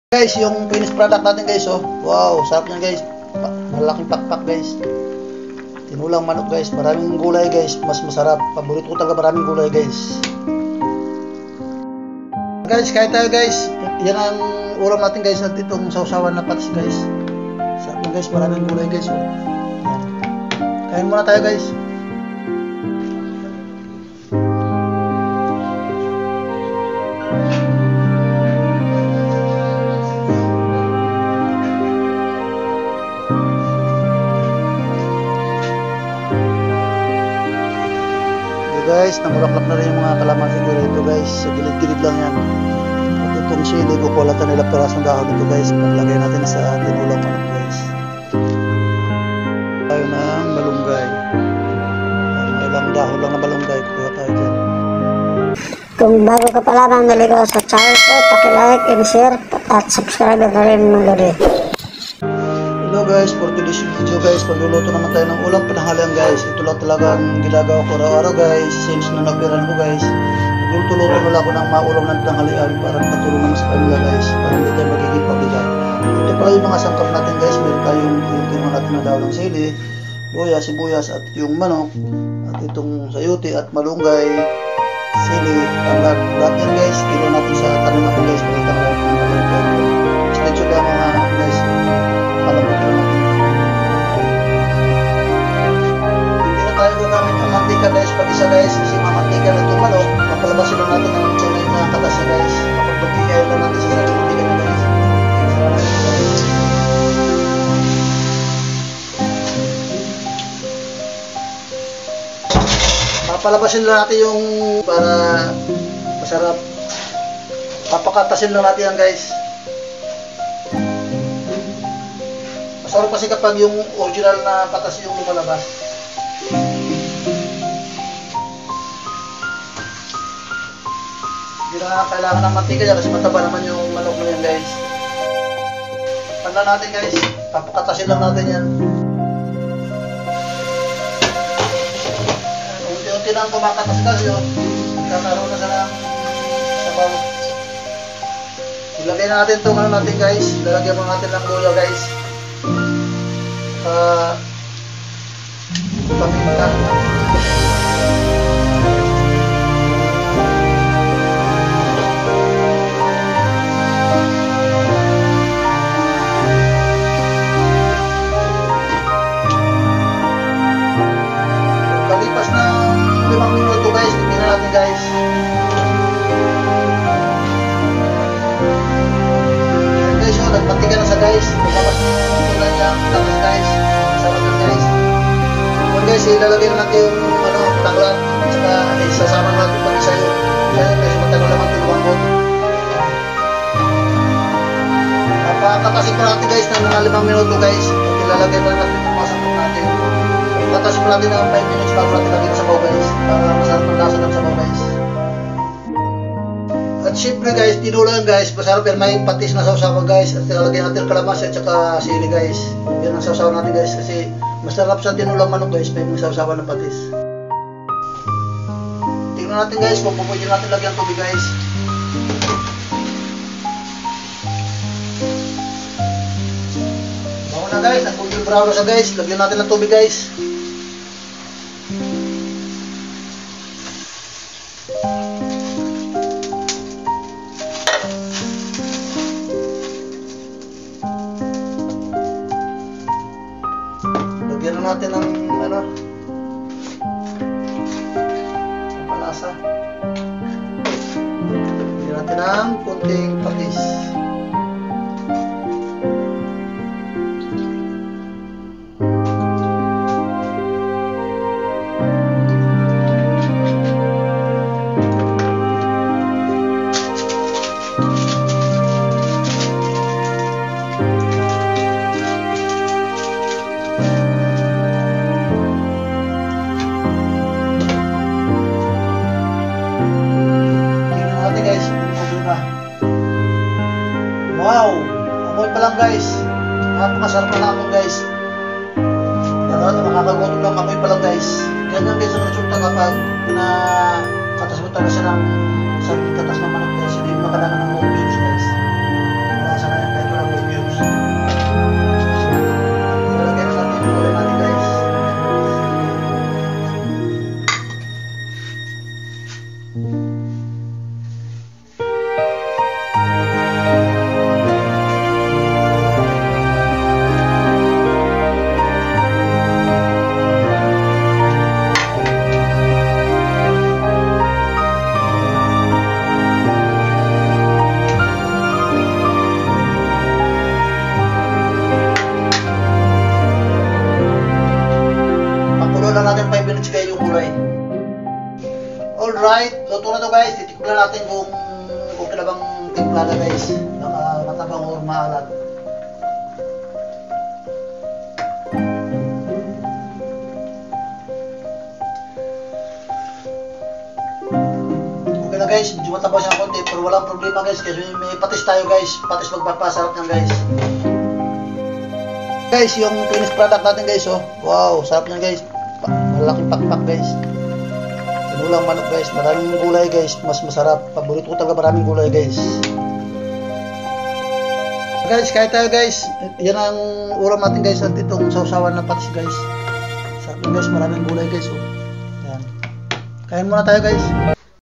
Guys, yung finished product natin guys, oh. Wow, sarap niyan guys. Malaking pakpak guys. Tinulang manok guys, maraming gulay guys, mas masarap. Paborito ko talaga maraming gulay guys. Guys, kain tayo guys. Yan ang ulam natin guys, at itong sausawan na patis guys. Sarap na guys, maraming gulay guys, oh. Kain muna tayo guys. Guys, namulaklak na rin yung mga kalamansi ko rito guys. Sa gilid-gilid lang yan. At itong sili, kukulatan nila perasong dahon dito guys. Paglagay natin sa tinulang manok guys. Tayo ng malunggay. May ilang dahon lang na malunggay. Kukuha tayo dyan. Kung bago ka pa lamang naligaw sa channel ko, paki-like and share at subscribe na rin ng lodi. Hello guys, for today's video guys, pagluluto naman tayo ng ulam pananghalian guys. Ito lang talagang ginagawa ko araw-araw guys, since na nagpiran ko guys. Nagluluto na lang ako ng maulam ng pananghalian para makatulong naman sa pamilya guys, para hindi tayo magiging pabigat. Ito pala yung mga sangkap natin guys, meron tayong yung tingnan natin na daw ng sili, luya, sibuyas at yung manok, at itong sayuti at malunggay, sili, tanglad. Lahat yan guys, kilo natin sa tanim natin guys, pakita ko lang. Stay tuned lang mga guys. Palabot lang natin. Hindi na tayo gagamit ng mantika guys pag isa guys, kasi mamantika na itong manok. Mapalabasin lang natin ang tunay na katas na guys. Kapag magkikaya lang natin sa sarili mantika na guys. Papalabasin lang natin yung para masarap. Papakatasin lang natin yan guys. Masarap kasi kapag yung original na patas yung lumalabas. Hindi na kailangan ng mantika dyan kasi mataba naman yung manok na yan guys. Pagla natin guys, papakatasin lang natin yan. Unti-unti lang kumakatas guys yun. Nagkakaroon na sa ng sabaw. Ilagay na natin itong ano natin guys. Lalagyan mo natin ng luya guys. Paminta. Pagkalipas ng 5 minuto guys, tingnan natin guys. Ayan guys, oh, nagmantika na sa guys. Lumabas ng tunay niya, takas guys. Sarap na guys. Ngayon guys, ilalagay na natin yung tanglad. At saka isasama natin pag isa yun. Kaya guys, matagal naman ito lumambot. Papakatasin pa natin guys ng mga 5 minuto guys. At ilalagay na natin yung mga sangkap natin. Papakatasin pa natin ng 5 minutes bago natin lagay sa sabaw guys. Para masarap ang lasa ng sabaw guys. At syempre guys, tinulang guys, masarap yan, may patis na sausawan guys. At ilalagay natin kalamansi at saka sili guys. Yan ang sausawan natin guys kasi masarap sa tinulang manok guys, may sausawan na patis. Tingnan natin guys kung pwede natin lagyan tubig guys. Bago na guys, at kung yung brown na siya guys, lagyan natin ng tubig guys. Lagyan na natin ng palasa. Lagyan natin ng kunting patis. Wow! Amoy pa lang guys. Napakasarap na naman guys. Nakakagutom lang amoy pa lang guys. Ganyan guys ang resulta kapag katas mo talaga siya ng katas ng manok guys. Hindi mo makalaman ng mga cubes guys. Wala sa kanya. timpla natin kung okay na bang timpla na guys. Baka matabang or maalat. Okay na guys, medyo mataba siya konti pero walang problema guys kasi may patis tayo guys. Patis magpapasarap niyan guys. Guys, yung finished product natin guys, oh. Wow, sarap niyan guys. Malaking pakpak guys. Tinulang manok guys, maraming gulay guys, mas masarap. Paborito ko talaga maraming gulay guys. Guys, kaya tayo guys. Yan ang ulam natin guys at itong sausawan na patis guys. Sarap guys, maraming gulay guys, oh. Yan. Kain muna tayo guys.